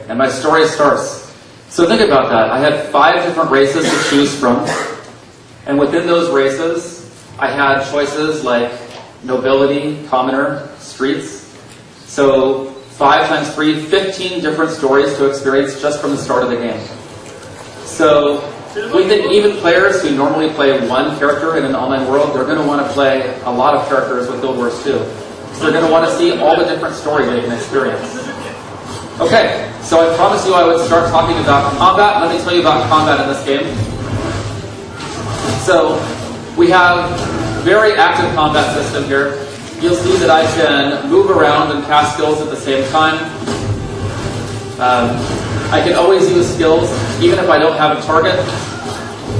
and my story starts. So think about that. I had 5 different races to choose from, and within those races, I had choices like nobility, commoner, streets. So 5 times 3, 15 different stories to experience just from the start of the game. So we think even players who normally play one character in an online world, they're going to want to play a lot of characters with Guild Wars 2. So they're going to want to see all the different stories they can experience. Okay, so I promised you I would start talking about combat. Let me tell you about combat in this game. So we have a very active combat system here. You'll see that I can move around and cast skills at the same time. I can always use skills even if I don't have a target.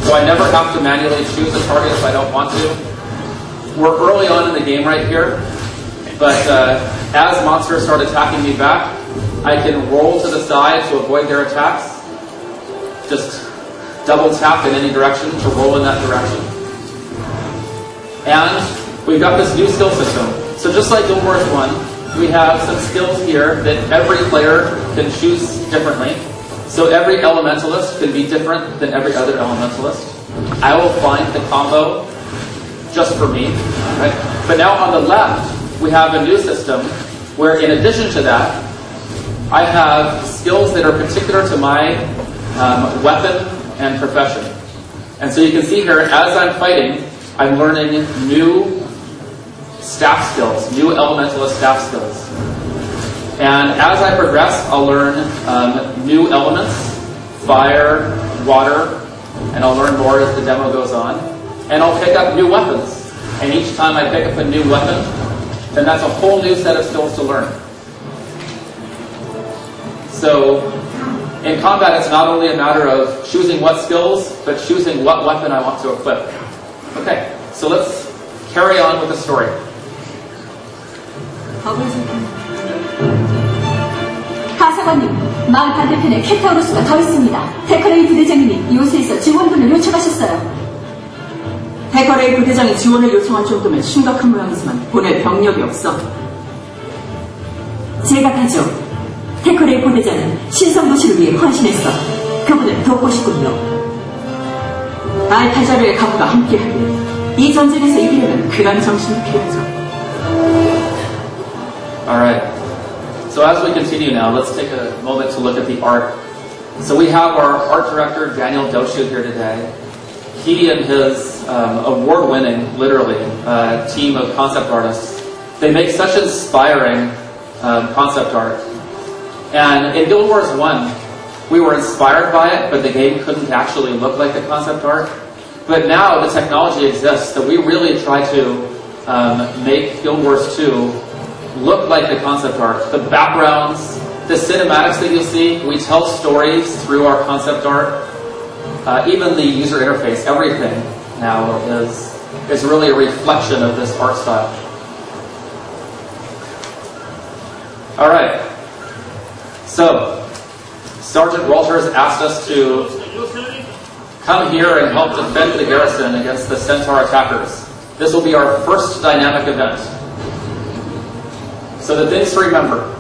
So I never have to manually choose a target if I don't want to. We're early on in the game right here, but as monsters start attacking me back, I can roll to the side to avoid their attacks. Just double tap in any direction to roll in that direction. And we've got this new skill system. So just like Guild Wars 1, we have some skills here that every player can choose differently. So every elementalist can be different than every other elementalist. I will find the combo just for me. Right? But now on the left, we have a new system where in addition to that, I have skills that are particular to my weapon and profession. And so you can see here, as I'm fighting, I'm learning new staff skills, new elementalist staff skills. And as I progress, I'll learn new elements, fire, water, and I'll learn more as the demo goes on. And I'll pick up new weapons. And each time I pick up a new weapon, then that's a whole new set of skills to learn. So in combat, it's not only a matter of choosing what skills, but choosing what weapon I want to equip. Okay, so let's carry on with the story. 하사관님, 마을 반대편에 캣타우루스가 더 있습니다. 데커레이 부대장님이 요새에서 지원군을 요청하셨어요. 데커레이 부대장이 지원을 요청한 정도면 심각한 모양이지만 보낼 병력이 없어. 제가 가죠. 데커레이 부대장은 신성도시를 위해 헌신했어. 그분을 돕고 싶군요. 알타자르의 가부가 함께하길. 이 전쟁에서 이기려면 그런 정신이 필요하죠. Alright. So as we continue now, let's take a moment to look at the art. So we have our art director, Daniel Doshu, here today. He and his award-winning, literally, team of concept artists, they make such inspiring concept art. And in Guild Wars 1, we were inspired by it, but the game couldn't actually look like the concept art. But now the technology exists, so we really try to make Guild Wars 2 look like the concept art. The backgrounds, the cinematics that you see, we tell stories through our concept art. Even the user interface, everything now is really a reflection of this art style. Alright, so Sergeant Walters asked us to come here and help defend the garrison against the Centaur attackers. This will be our first dynamic event. So the things to remember.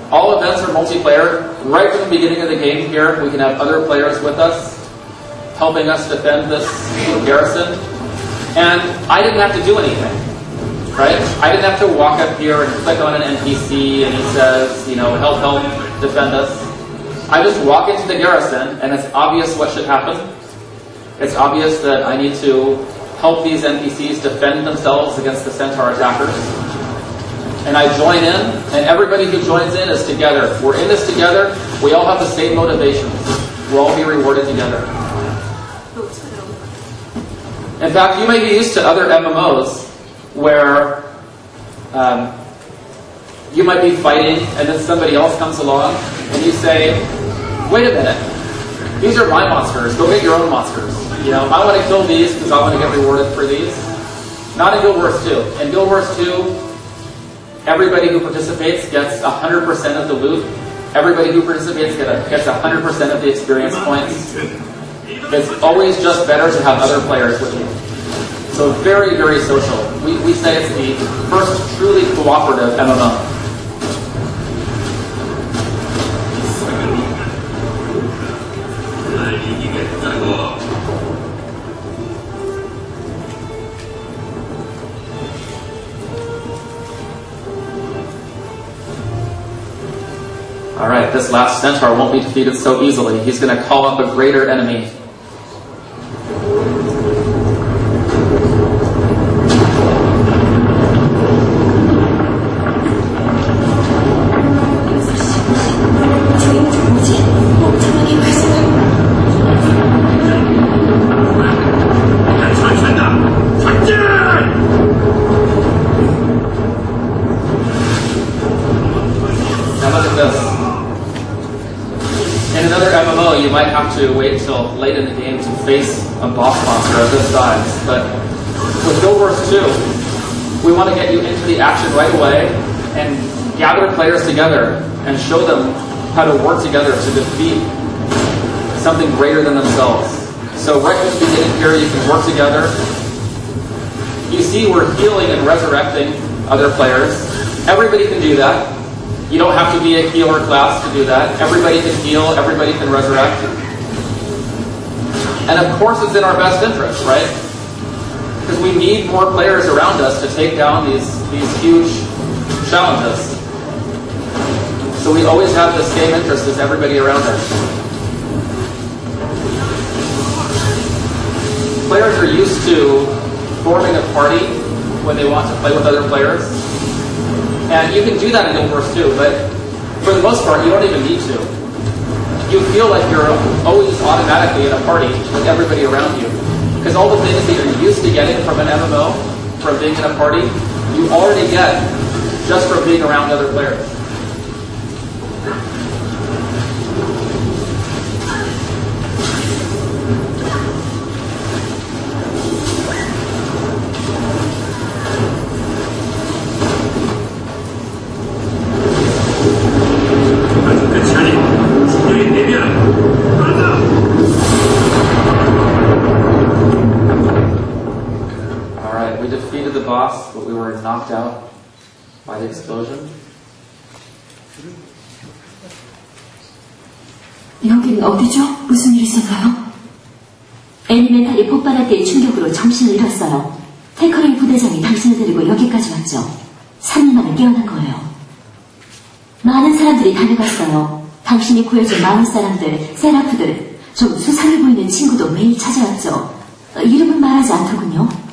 All events are multiplayer. Right from the beginning of the game here, we can have other players with us, helping us defend this garrison. And I didn't have to do anything, right? I didn't have to walk up here and click on an NPC and he says, you know, help, defend us. I just walk into the garrison and it's obvious what should happen. It's obvious that I need to help these NPCs defend themselves against the Centaur attackers. And I join in, and everybody who joins in is together. We're in this together. We all have the same motivations. We'll all be rewarded together. In fact, you may be used to other MMOs where you might be fighting, and then somebody else comes along, and you say, wait a minute, these are my monsters. Go get your own monsters. You know, I want to kill these because I want to get rewarded for these. Not in Guild Wars 2. In Guild Wars 2, everybody who participates gets 100% of the loot. Everybody who participates gets 100% of the experience points. It's always just better to have other players with you. So very, very social. We say it's the first truly cooperative MMO. Alright, this last centaur won't be defeated so easily. He's going to call up a greater enemy. You might have to wait till late in the game to face a boss monster of this size, but with Guild Wars 2, we want to get you into the action right away and gather players together and show them how to work together to defeat something greater than themselves. So right from the beginning here, you can work together. You see we're healing and resurrecting other players. Everybody can do that. You don't have to be a healer class to do that. Everybody can heal, everybody can resurrect. And of course it's in our best interest, right? Because we need more players around us to take down these huge challenges. So we always have the same interest as everybody around us. Players are used to forming a party when they want to play with other players. And you can do that in Guild Wars 2, but for the most part, you don't even need to. You feel like you're always automatically in a party with everybody around you. Because all the things that you're used to getting from an MMO, from being in a party, you already get just from being around other players. Boss, but we were knocked out by the explosion. 여긴 어디죠? 무슨 일 있었나요? 엘리멘탈이 폭발할 때의 충격으로 정신을 잃었어요. 테커레이 부대장이 당신을 데리고 여기까지 왔죠. 3일 만에 깨어난 거예요. 많은 사람들이 달려갔어요. 당신이 구해준 마을 사람들, 세라프들, 좀 수상해 보이는 친구도 매일 찾아왔죠. 이름은 말하지 않더군요.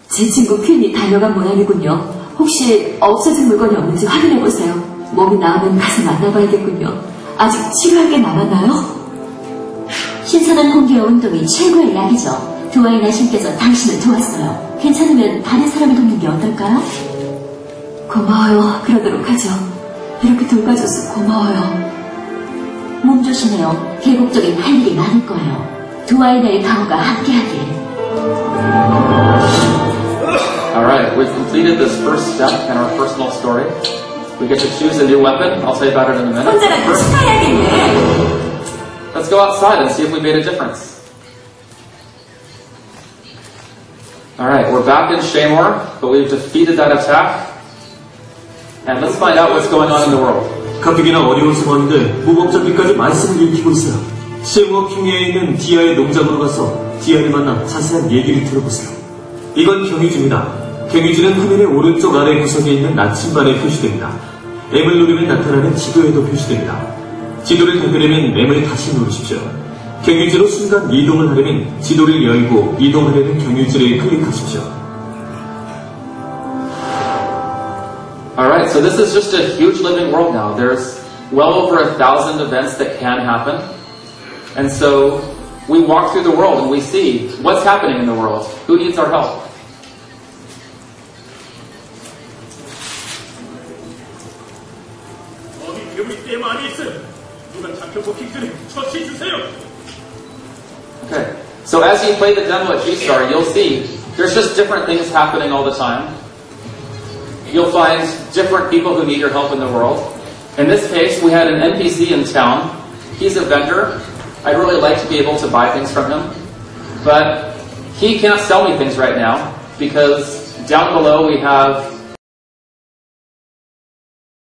제 친구 퀸이 달려간 모양이군요. 혹시 없어진 물건이 없는지 확인해보세요. 몸이 나으면 가서 만나봐야겠군요. 아직 치료할 게 남았나요? 신선한 공기와 운동이 최고의 약이죠. 두아이나 신께서 당신을 도왔어요. 괜찮으면 다른 사람을 돕는 게 어떨까요? 고마워요. 그러도록 하죠. 이렇게 돌봐줘서 고마워요. 몸 조심해요. 계곡적인 할 일이 많을 거예요. 두아이나의 가호가 함께하길. Alright, we've completed this first step in our personal story. We get to choose a new weapon. I'll tell you about it in a minute. Let's go outside and see if we made a difference. Alright, we're back in Shaymore, but we've defeated that attack. And let's find out what's going on in the world. 가뜩이나 어려운 상황인데 무법잡기까지 말씀을 일으키고 있어요. 쉐이머 킹리에 있는 디아의 농장으로 가서 디아를 만나 자세한 얘기를 들어보세요. 이건 경유지입니다. 경유지는 화면의 오른쪽 아래 구석에 있는 나침반에 표시됩니다. M을 누르면 나타나는 지도에도 표시됩니다. 지도를 닫으려면 M을 다시 누르십시오. 경유지로 순간 이동을 하려면 지도를 열고 이동하려는 경유지를 클릭하십시오. Alright, so this is just a huge living world now. There's well over 1,000 events that can happen. And so we walk through the world and we see what's happening in the world. Who needs our help? Okay, so as you play the demo at G-Star, you'll see there's just different things happening all the time. You'll find different people who need your help in the world. In this case, we had an NPC in town. He's a vendor. I'd really like to be able to buy things from him, but he can't sell me things right now because down below we have